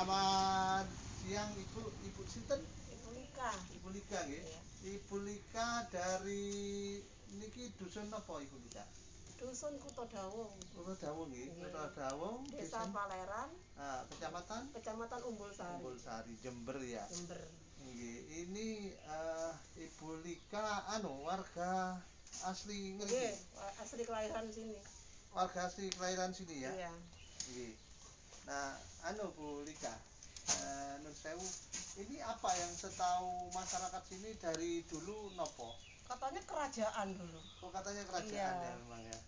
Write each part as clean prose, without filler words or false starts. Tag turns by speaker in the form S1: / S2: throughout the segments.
S1: Selamat siang Ibu Sinten?
S2: Ibu Lika.
S1: Ibu Lika nggih.
S2: Iya.
S1: Ibu Lika dari niki dusun napa Ibu Lika?
S2: Dusun Kuto Dawung.
S1: Kuto Dawung nggih.
S2: Iya.
S1: Kuto Dawung,
S2: Desa Paleran,
S1: Kecamatan
S2: Umbul Sari.
S1: Umbul Sari, Jember ya.
S2: Jember.
S1: Nggih. Ini Ibu Lika warga asli
S2: Nggih,
S1: ngriki.
S2: asli kelahiran sini.
S1: Warga asli kelahiran sini ya.
S2: Iya.
S1: Nggih. Nah, Bu Lika, nun sewu, ini apa yang setahu masyarakat sini dari dulu nopo?
S2: Katanya kerajaan dulu.
S1: Oh, katanya kerajaan
S2: Iya.
S1: ya memang ya.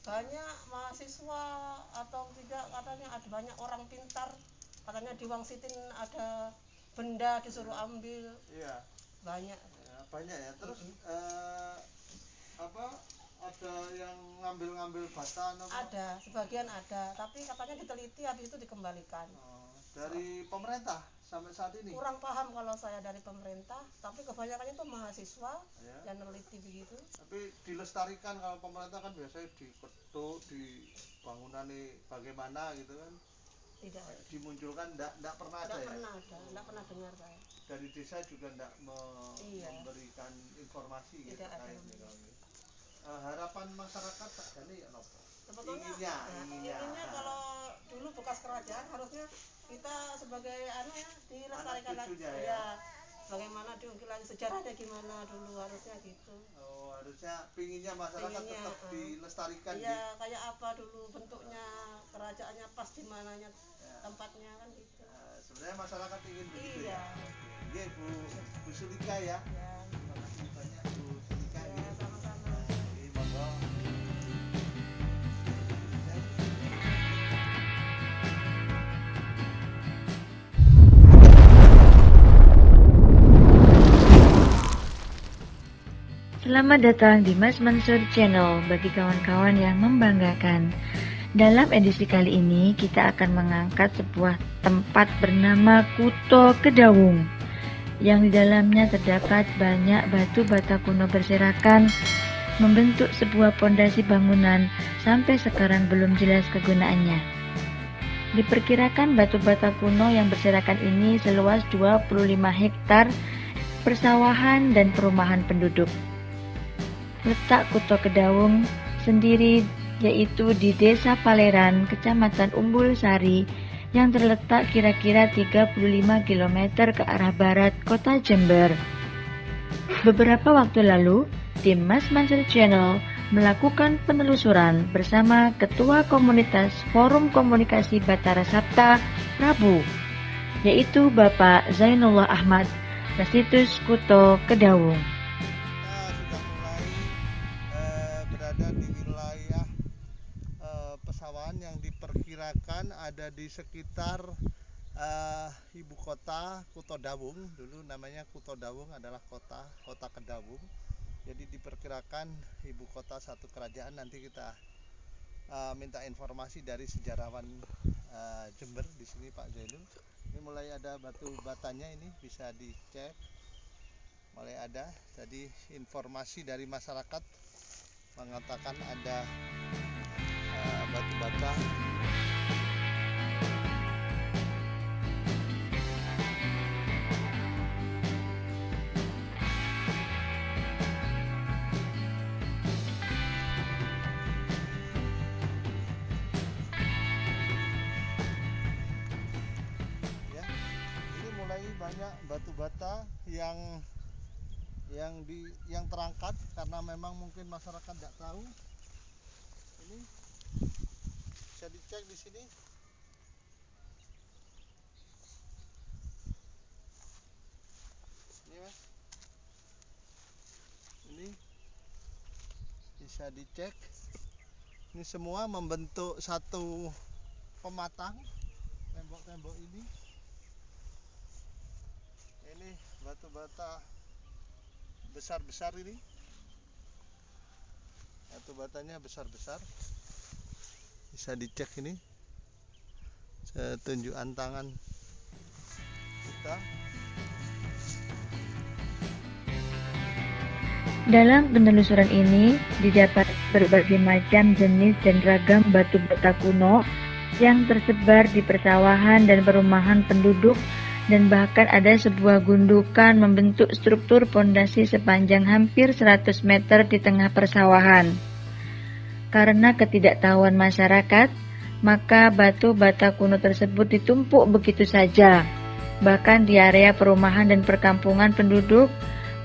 S2: Banyak mahasiswa atau tidak, katanya ada banyak orang pintar. Katanya di Wangsitin ada benda disuruh ambil.
S1: Iya.
S2: Banyak.
S1: Ya, banyak ya. Terus ada yang ngambil bata nopo?
S2: Ada, sebagian ada, tapi katanya diteliti habis itu dikembalikan.
S1: Dari pemerintah sampai saat ini?
S2: Kurang paham kalau saya dari pemerintah, tapi kebanyakan itu mahasiswa
S1: ya.
S2: yang neliti begitu.
S1: Tapi dilestarikan, kalau pemerintah kan biasanya diketuk, di bangunan bagaimana gitu kan?
S2: Tidak.
S1: Dimunculkan, enggak pernah ada ya?
S2: Enggak pernah dengar saya.
S1: Dari desa juga enggak
S2: Iya.
S1: memberikan informasi
S2: tidak
S1: gitu
S2: ada.
S1: Harapan masyarakat sakjane ya napa?
S2: Sebetulnya inginnya kalau dulu bekas kerajaan harusnya kita sebagai dilestarikan lagi ya. Bagaimana diungkit lagi sejarahnya gimana dulu, harusnya gitu.
S1: Oh, harusnya pinginnya masyarakat tetap dilestarikan.
S2: Iya, kayak apa dulu bentuknya kerajaannya, pas di mananya tempatnya kan gitu.
S1: Sebenarnya masyarakat ingin begitu
S2: iya.
S1: Ya. Iya, Bu Sulika ya.
S2: Ya.
S1: Terima kasih banyak Bu Sulika.
S2: Ya, sama-sama.
S1: Monggo.
S3: Selamat datang di Mas Mansur Channel bagi kawan-kawan yang membanggakan. Dalam edisi kali ini kita akan mengangkat sebuah tempat bernama Kuto Kedawung, yang di dalamnya terdapat banyak batu bata kuno berserakan membentuk sebuah pondasi bangunan sampai sekarang belum jelas kegunaannya. Diperkirakan batu bata kuno yang berserakan ini seluas 25 hektar persawahan dan perumahan penduduk. Letak Kuto Kedawung sendiri yaitu di Desa Paleran, Kecamatan Umbul Sari, yang terletak kira-kira 35 km ke arah barat kota Jember. Beberapa waktu lalu, tim Mas Mansur Channel melakukan penelusuran bersama Ketua Komunitas Forum Komunikasi Batara Sapta Prabu, yaitu Bapak Zainullah Ahmad, ke situs Kuto Kedawung.
S1: Kita sudah mulai berada di wilayah pesawahan yang diperkirakan ada di sekitar ibu kota Kuto Dawung. Dulu namanya Kuto Dawung adalah kota Kedawung. Jadi diperkirakan ibu kota satu kerajaan. Nanti kita minta informasi dari sejarawan Jember di sini, Pak Zainul. Ini mulai ada batu batanya, ini bisa dicek. Mulai ada. Jadi informasi dari masyarakat mengatakan ada batu bata. Banyak batu bata yang terangkat karena memang mungkin masyarakat tidak tahu. Ini bisa dicek di sini. Ini Mas. Ini bisa dicek. Ini semua membentuk satu pematang tembok-tembok ini. Ini batu bata besar-besar ini. Batu batanya besar-besar. Bisa dicek ini. Saya tunjukkan tangan kita.
S3: Dalam penelusuran ini didapat berbagai macam jenis dan ragam batu bata kuno yang tersebar di persawahan dan perumahan penduduk, dan bahkan ada sebuah gundukan membentuk struktur pondasi sepanjang hampir 100 meter di tengah persawahan. Karena ketidaktahuan masyarakat, maka batu bata kuno tersebut ditumpuk begitu saja. Bahkan di area perumahan dan perkampungan penduduk,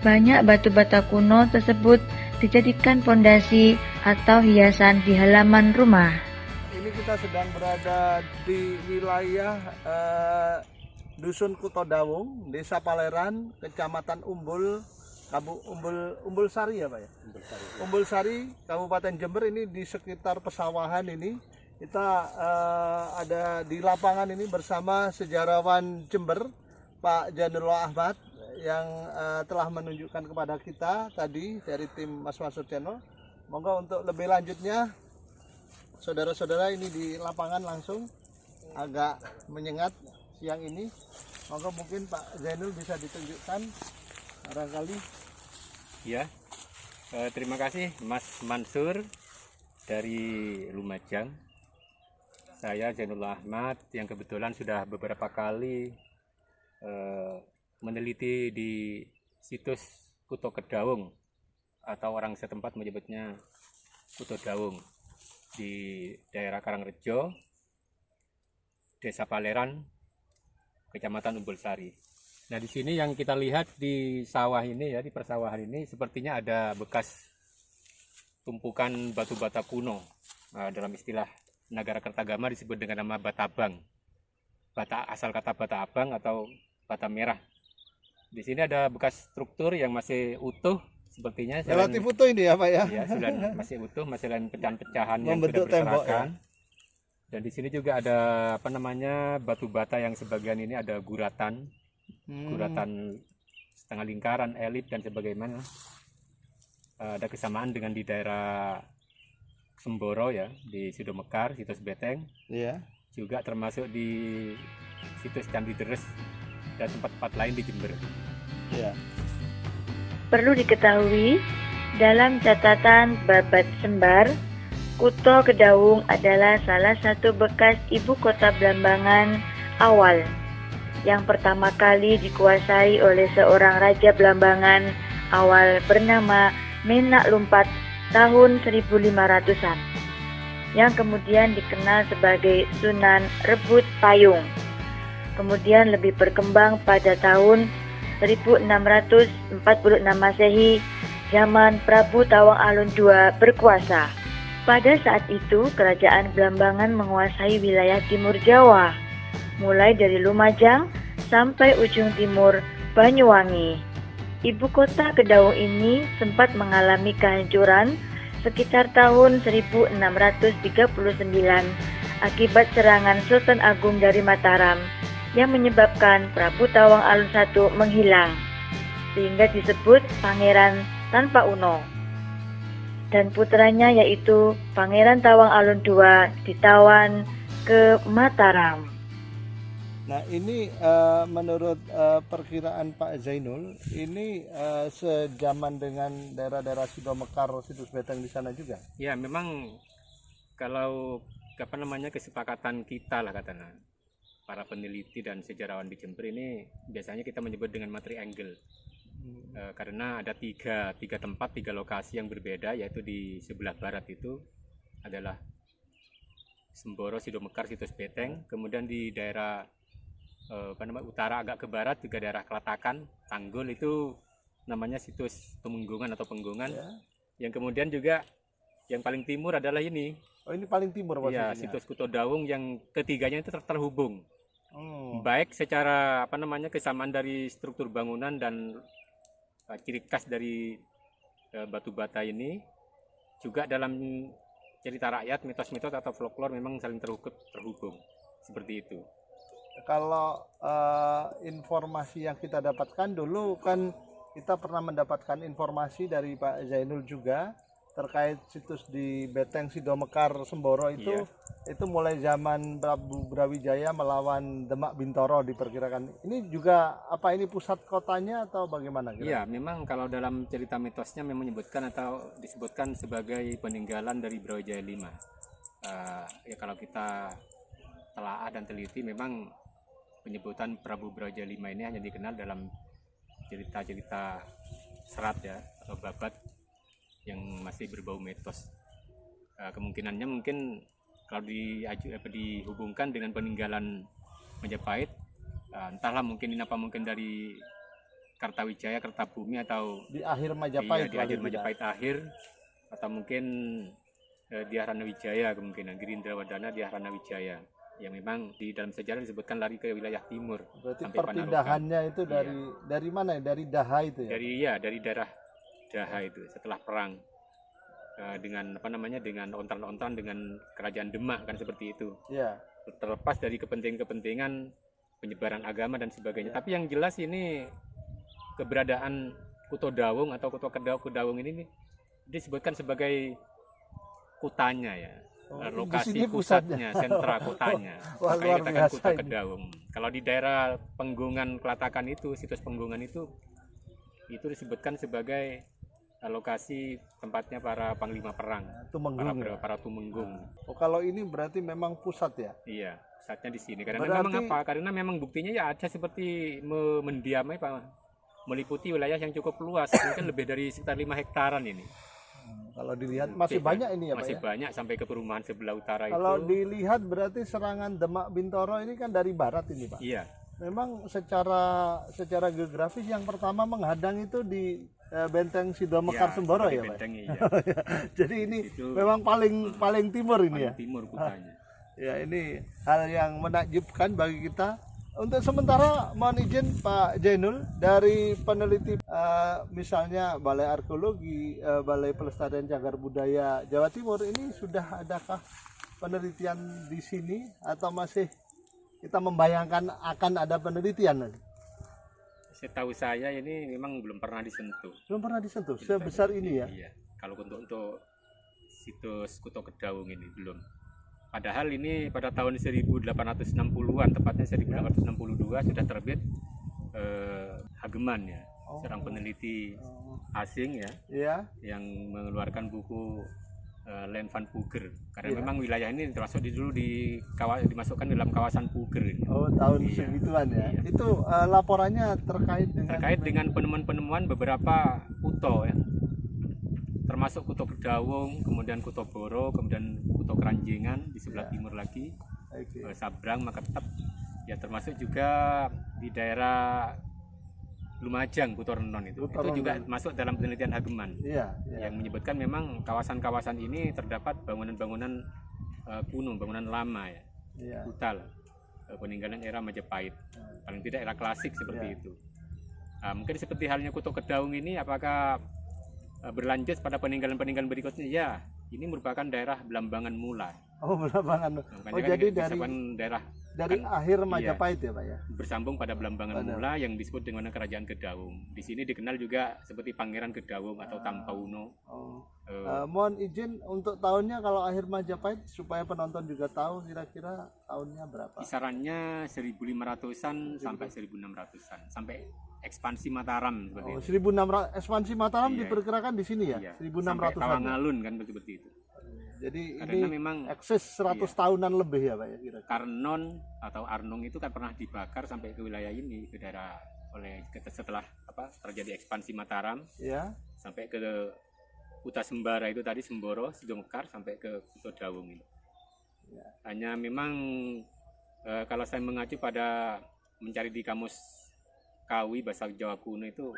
S3: banyak batu bata kuno tersebut dijadikan pondasi atau hiasan di halaman rumah.
S1: Ini kita sedang berada di wilayah Dusun Kutodawung, Desa Paleran, Kecamatan Umbul, Umbul Sari ya Pak ya? Umbul Sari, Kabupaten Jember. Ini di sekitar pesawahan ini. Kita ada di lapangan ini bersama sejarawan Jember, Pak Jainullah Ahmad, yang telah menunjukkan kepada kita tadi dari tim Mas Mansur Channel. Monggo untuk lebih lanjutnya, saudara-saudara, ini di lapangan langsung agak menyengat siang ini. Monggo mungkin Pak Zainul bisa ditunjukkan barangkali.
S4: Ya, terima kasih Mas Mansur dari Lumajang. Saya Jainullah Ahmad yang kebetulan sudah beberapa kali meneliti di situs Kuto Kedaung, atau orang setempat menyebutnya Kuto Daung, di daerah Karangrejo, Desa Paleran, Kecamatan Umbul Sari. Nah, di sini yang kita lihat di sawah ini ya, di persawahan ini sepertinya ada bekas tumpukan batu bata kuno. Dalam istilah Nagara Kertagama disebut dengan nama batabang. Asal kata bata abang atau bata merah. Di sini ada bekas struktur yang masih utuh sepertinya.
S1: Relatif utuh ini ya Pak ya?
S4: Ya, masih utuh, masih lain pecahan-pecahan yang
S1: Membentuk
S4: sudah
S1: tembok
S4: berserakan.
S1: ya?
S4: Dan di sini juga ada batu bata yang sebagian ini ada guratan, guratan setengah lingkaran, elip dan sebagaimana. Ada kesamaan dengan di daerah Semboro ya, di Sidomekar, situs Beteng.
S1: Iya.
S4: Juga termasuk di situs Candi Deres dan tempat-tempat lain di Jember.
S1: Iya.
S3: Perlu diketahui, dalam catatan Babat Sembar, Kuto Kedaung adalah salah satu bekas ibu kota Blambangan awal yang pertama kali dikuasai oleh seorang raja Blambangan awal bernama Menak Lumpat tahun 1500-an, yang kemudian dikenal sebagai Sunan Rebut Payung. Kemudian lebih berkembang pada tahun 1646 Masehi, zaman Prabu Tawang Alun II berkuasa. Pada saat itu, kerajaan Blambangan menguasai wilayah timur Jawa, mulai dari Lumajang sampai ujung timur Banyuwangi. Ibu kota Kedaung ini sempat mengalami kehancuran sekitar tahun 1639 akibat serangan Sultan Agung dari Mataram yang menyebabkan Prabu Tawang Alun I menghilang, sehingga disebut Pangeran Tanpa Uno. Dan putranya yaitu Pangeran Tawang Alun II ditawan ke Mataram.
S1: Nah ini menurut perkiraan Pak Zainul, ini sejaman dengan daerah-daerah Sidomekar, situs Beteng di sana juga?
S4: Ya, memang kalau kesepakatan kita lah katanya, para peneliti dan sejarawan di Jember ini biasanya kita menyebut dengan materi angle. Karena ada tiga tempat, tiga lokasi yang berbeda, yaitu di sebelah barat itu adalah Semboro, Sidomekar, situs Beteng. Kemudian di daerah utara agak ke barat juga daerah Kelatakan, Tanggul, itu namanya situs Tumenggungan atau Penggungan. Ya. Yang kemudian juga yang paling timur adalah ini.
S1: Oh, ini paling timur posisinya.
S4: Ya, situs Kuto Daung yang ketiganya itu terhubung. Baik secara kesamaan dari struktur bangunan dan ciri khas dari batu bata ini, juga dalam cerita rakyat, mitos-mitos atau folklore memang saling terhubung seperti itu.
S1: Kalau informasi yang kita dapatkan dulu kan kita pernah mendapatkan informasi dari Pak Zainul juga terkait situs di Beteng Sidomekar Semboro itu. Iya. Itu mulai zaman Prabu Brawijaya melawan Demak Bintoro diperkirakan. Ini juga ini pusat kotanya atau bagaimana?
S4: Iya, memang kalau dalam cerita mitosnya memang menyebutkan atau disebutkan sebagai peninggalan dari Brawijaya V. Ya kalau kita telaah dan teliti, memang penyebutan Prabu Braja V ini hanya dikenal dalam cerita-cerita serat ya, atau babat yang masih berbau mitos. Kemungkinannya mungkin kalau dihubungkan dengan peninggalan Majapahit, entahlah mungkin ini apa mungkin dari Kartawijaya, Kertabumi, atau
S1: di akhir Majapahit,
S4: di akhir Majapahit akhir, atau mungkin di Ranawijaya, kemungkinan Girindrawardhana di Ranawijaya, yang memang di dalam sejarah disebutkan lari ke wilayah timur.
S1: Berarti
S4: sampai
S1: perpindahannya itu dari mana? Dari Daha itu ya?
S4: Dari daerah Daha itu setelah perang dengan dengan ontran-ontran dengan kerajaan Demak, kan seperti itu.
S1: Iya.
S4: Terlepas dari kepentingan penyebaran agama dan sebagainya. Tapi yang jelas ini keberadaan Kuto Dawung atau Kuto Kedawung ini disebutkan sebagai kutanya ya. Lokasi pusatnya, sentra kotanya.
S1: Wah, luar
S4: dikatakan
S1: biasa
S4: Kuto
S1: ini.
S4: Kedawung. Kalau di daerah Penggungan Kelatakan itu, situs Penggungan itu disebutkan sebagai lokasi tempatnya para panglima perang, para tumenggung.
S1: Oh, kalau ini berarti memang pusat ya?
S4: Iya, pusatnya di sini. Karena memang apa? Karena memang buktinya ya ada seperti mendiamai Pak, meliputi wilayah yang cukup luas, mungkin lebih dari sekitar 5 hektaran ini.
S1: Kalau dilihat masih banyak ini ya, Pak?
S4: Masih banyak sampai ke perumahan sebelah utara itu.
S1: Kalau dilihat berarti serangan Demak Bintoro ini kan dari barat ini, Pak.
S4: Iya.
S1: Memang secara geografis yang pertama menghadang itu di Benteng Sidomekar Semboro ya, Pak.
S4: Benteng, iya.
S1: Jadi ini
S4: itu
S1: memang paling timur ini ya.
S4: Timur kutanya.
S1: Ya, ini hal yang menakjubkan bagi kita. Untuk sementara mohon izin Pak Jainul, dari peneliti misalnya Balai Arkeologi, Balai Pelestarian Cagar Budaya Jawa Timur, ini sudah adakah penelitian di sini atau masih kita membayangkan akan ada penelitian nanti?
S4: Setahu saya ini memang belum pernah disentuh.
S1: Belum pernah disentuh sebesar ini ya?
S4: Iya. Kalau untuk situs Kuto Kedawung ini belum. Padahal ini pada tahun 1860-an, tepatnya 1862 sudah terbit Hageman ya, seorang peneliti asing ya, yang mengeluarkan buku Land van Puger. Karena memang wilayah ini termasuk dimasukkan dalam kawasan Puger ini.
S1: Oh, tahun segituan ya.
S4: Iya.
S1: Itu laporannya terkait
S4: dengan penemuan-penemuan beberapa kuto ya. Termasuk Kuto Kedawung, kemudian Kuto Boro, kemudian Kuto Keranjengan di sebelah timur lagi, Sabrang, Maketep, ya termasuk juga di daerah Lumajang, Kuto Renon itu juga masuk dalam penelitian Hageman, yang menyebutkan memang kawasan-kawasan ini terdapat bangunan-bangunan kuno, bangunan lama ya, kutal, peninggalan era Majapahit, paling tidak era klasik seperti itu. Mungkin seperti halnya Kuto Kedawung ini, apakah berlanjut pada peninggalan-peninggalan berikutnya? Ya, ini merupakan daerah Belambangan Mula.
S1: Oh, Belambangan. Jadi dari akhir Majapahit ya, Pak ya.
S4: Bersambung pada Belambangan Mula yang disebut dengan Kerajaan Kedawung. Di sini dikenal juga seperti Pangeran Kedawung atau Tampauno.
S1: Mohon izin untuk tahunnya kalau akhir Majapahit supaya penonton juga tahu kira-kira tahunnya berapa.
S4: Kisarannya 1500-an sampai 1600-an, sampai ekspansi Mataram seperti itu.
S1: 1600 ekspansi Mataram diperkirakan di sini ya.
S4: Iya.
S1: 1600
S4: sampai Tawangalun kan seperti itu.
S1: Jadi
S4: karena
S1: ini
S4: memang
S1: eksis 100 tahunan lebih ya, Pak ya, kira-kira.
S4: Karnon atau Arnong itu kan pernah dibakar sampai ke wilayah ini, ke daerah setelah terjadi ekspansi Mataram.
S1: Ya.
S4: Sampai ke Kuta Sembara itu tadi, Semboro, Sidomekar, sampai ke Kuto Dawung ini. Ya. Hanya memang kalau saya mengacu pada mencari di kamus Kawi bahasa Jawa kuno itu,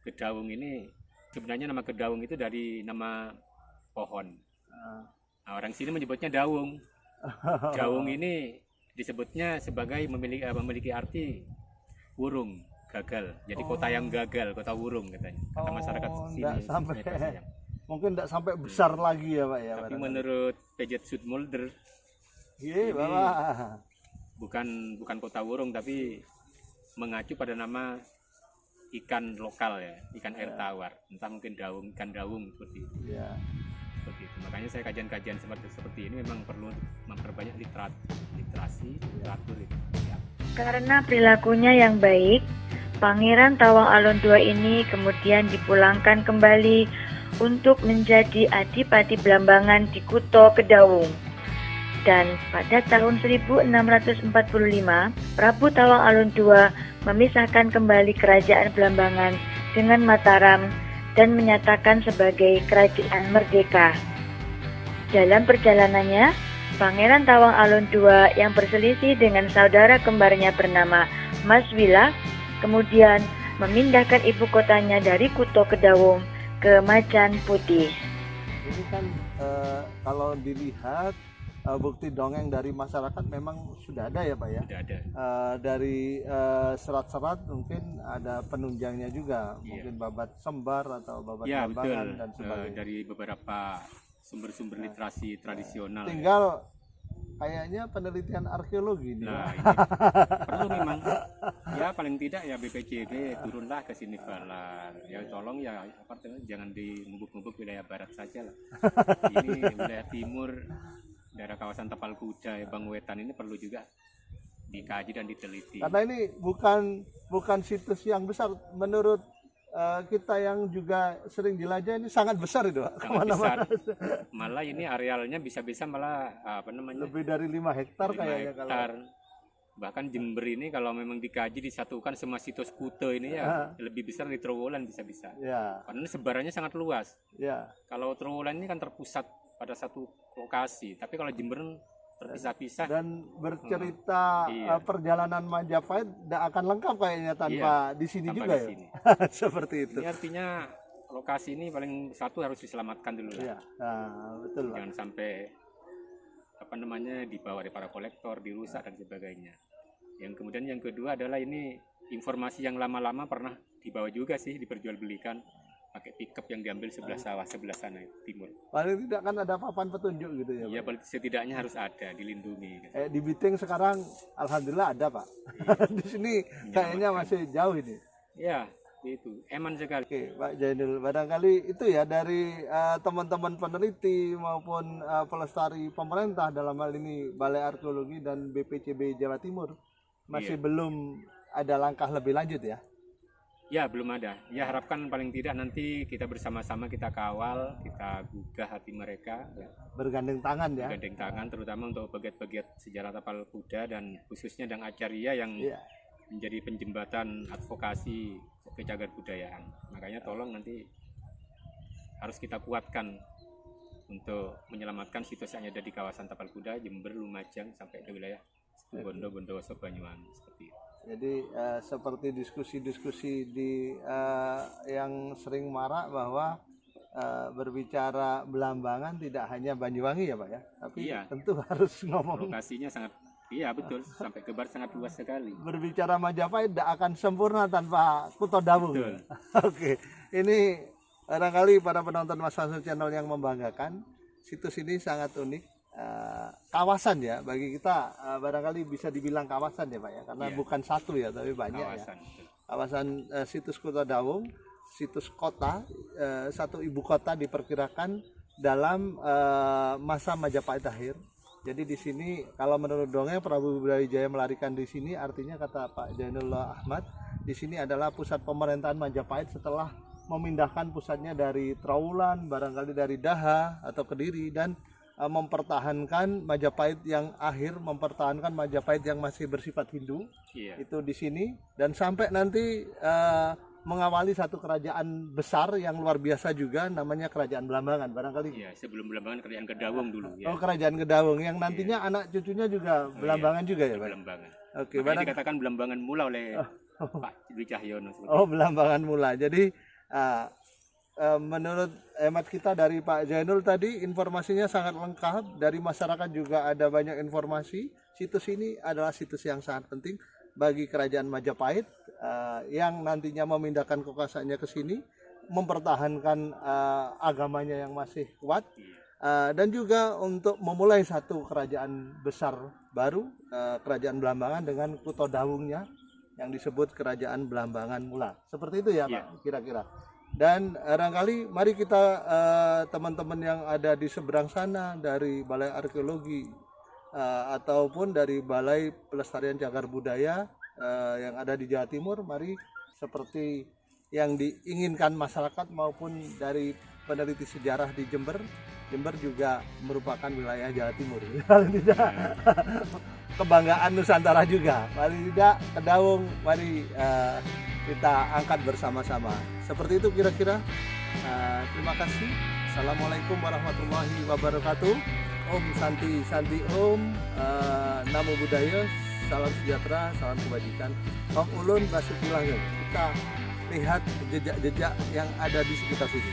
S4: Kedawung ini sebenarnya nama Kedawung itu dari nama pohon. Nah, orang sini menyebutnya Dawung. Dawung ini disebutnya sebagai memiliki arti burung gagal. Jadi kota yang gagal, kota burung katanya. Kata masyarakat sini.
S1: Mungkin tidak sampai besar lagi ya, Pak ya.
S4: Tapi menurut Pejet Zoetmulder, bukan kota burung, tapi mengacu pada nama ikan lokal ya, ikan air tawar, entah mungkin ikan dawung seperti itu.
S1: Ya.
S4: Seperti itu. Makanya saya kajian-kajian seperti ini memang perlu memperbanyak literasi. Ya.
S3: Karena perilakunya yang baik, Pangeran Tawang Alun II ini kemudian dipulangkan kembali untuk menjadi Adipati Belambangan di Kuto Kedawung. Dan pada tahun 1645, Prabu Tawang Alun II memisahkan kembali kerajaan Blambangan dengan Mataram dan menyatakan sebagai kerajaan merdeka. Dalam perjalanannya, Pangeran Tawang Alun II yang berselisih dengan saudara kembarnya bernama Mas Wila kemudian memindahkan ibu kotanya dari Kuto Kedawung ke Macan Putih.
S1: Ini kan kalau dilihat bukti dongeng dari masyarakat memang sudah ada ya Pak ya?
S4: Sudah ada.
S1: Dari serat-serat mungkin ada penunjangnya juga, mungkin babat sembar atau babat
S4: Ya,
S1: Blambangan
S4: betul.
S1: dan sebagainya.
S4: Dari beberapa sumber-sumber literasi tradisional.
S1: Tinggal kayaknya penelitian arkeologi nih.
S4: Nah, ini perlu memang. Ya paling tidak ya BPJB turunlah ke sini Balar. Ya tolong ya apa jangan di ngubuk-ngubuk wilayah barat saja lah. Ini wilayah timur, daerah kawasan Tapal Kuda, Bang Wetan ini perlu juga dikaji dan diteliti.
S1: Karena ini bukan situs yang besar menurut kita yang juga sering jelajah, ini sangat besar itu Pak.
S4: Sangat besar. Malah ini arealnya bisa-bisa malah apa namanya?
S1: Lebih dari 5 hektar
S4: 5
S1: kayaknya
S4: hektar. Bahkan Jember ini kalau memang dikaji disatukan semua situs Kuto ini ya lebih besar di Trowulan bisa-bisa.
S1: Ya.
S4: Karena sebarannya sangat luas.
S1: Ya.
S4: Kalau Trowulan ini kan terpusat pada satu lokasi, tapi kalau Jember terpisah-pisah.
S1: Dan bercerita
S4: Iya.
S1: perjalanan Majapahit tidak akan lengkap kayaknya tanpa di sini
S4: tanpa
S1: juga
S4: di
S1: ya.
S4: sini.
S1: Seperti itu.
S4: Ini artinya lokasi ini paling satu harus diselamatkan dulu
S1: Ya.
S4: lah.
S1: Nah, betul Pak.
S4: Jangan sampai apa namanya dibawa oleh para kolektor, dirusak dan sebagainya. Yang kemudian yang kedua adalah ini informasi yang lama-lama pernah dibawa juga sih, diperjualbelikan pakai pickup yang diambil sebelah sawah sebelah sana timur.
S1: Paling tidak kan ada papan petunjuk gitu ya Pak.
S4: Iya, setidaknya harus ada, dilindungi.
S1: Di Biting sekarang alhamdulillah ada Pak. Di sini kayaknya masih jauh ini.
S4: Ya, itu eman sekali.
S1: Oke, Pak Jainul, barangkali itu ya dari teman-teman peneliti maupun pelestari pemerintah dalam hal ini Balai Arkeologi dan BPCB Jawa Timur masih belum ada langkah lebih lanjut ya.
S4: Ya, belum ada. Ya, harapkan paling tidak nanti kita bersama-sama kita kawal, kita gugah hati mereka. Ya.
S1: Bergandeng tangan ya.
S4: Bergandeng tangan, terutama untuk pegiat-pegiat sejarah Tapal Kuda dan khususnya Dang Acarya yang menjadi penjembatan advokasi ke cagar budayaan. Makanya tolong nanti harus kita kuatkan untuk menyelamatkan situs yang ada di kawasan Tapal Kuda, Jember, Lumajang sampai ke wilayah Bondo, Bondowoso, Banyuwangi seperti itu.
S1: Jadi seperti diskusi-diskusi di yang sering marak bahwa berbicara Blambangan tidak hanya Banyuwangi ya Pak ya, tapi tentu harus ngomong.
S4: Lokasinya sangat, iya betul, sampai ke barat sangat luas sekali.
S1: Berbicara Majapahit tidak akan sempurna tanpa Kuto Dawung. Oke, ini barangkali para penonton Mas Mansur Channel yang membanggakan, situs ini sangat unik. Kawasan ya bagi kita barangkali bisa dibilang kawasan ya Pak ya, karena bukan satu ya tapi banyak kawasan, ya kawasan situs Kuto Dawung, situs kota, satu ibu kota diperkirakan dalam masa Majapahit akhir. Jadi di sini kalau menurut dongeng Prabu Brawijaya melarikan di sini, artinya kata Pak Jainullah Ahmad di sini adalah pusat pemerintahan Majapahit setelah memindahkan pusatnya dari Trowulan, barangkali dari Daha atau Kediri, dan mempertahankan Majapahit yang akhir, mempertahankan Majapahit yang masih bersifat Hindu itu di sini, dan sampai nanti mengawali satu kerajaan besar yang luar biasa juga namanya Kerajaan Blambangan barangkali.
S4: Iya, sebelum Blambangan Kerajaan Kedawung dulu ya.
S1: Oh, Kerajaan Kedawung yang nantinya anak cucunya juga Blambangan juga ya Pak.
S4: Blambangan.
S1: Oke,
S4: dikatakan Blambangan Mula oleh Pak Dwi Cahyono.
S1: Oh, Blambangan Mula. Jadi menurut hemat kita dari Pak Jainul tadi informasinya sangat lengkap, dari masyarakat juga ada banyak informasi. Situs ini adalah situs yang sangat penting bagi Kerajaan Majapahit yang nantinya memindahkan kekuasaannya ke sini, mempertahankan agamanya yang masih kuat, dan juga untuk memulai satu kerajaan besar baru, Kerajaan Blambangan dengan Kuto Dawungnya yang disebut Kerajaan Blambangan Mula. Seperti itu ya Pak kira-kira. Dan barangkali mari kita teman-teman yang ada di seberang sana dari Balai Arkeologi ataupun dari Balai Pelestarian Cagar Budaya yang ada di Jawa Timur, mari seperti yang diinginkan masyarakat maupun dari peneliti sejarah di Jember. Jember juga merupakan wilayah Jawa Timur. Paling tidak kebanggaan Nusantara juga. Paling tidak Kedaung, mari kita angkat bersama-sama. Seperti itu kira-kira. Terima kasih. Assalamualaikum warahmatullahi wabarakatuh. Om Santi Santi Om. Namo Buddhaya. Salam sejahtera, salam kebajikan. Om Ulun basuki langit. Kita lihat jejak-jejak yang ada di sekitar sini.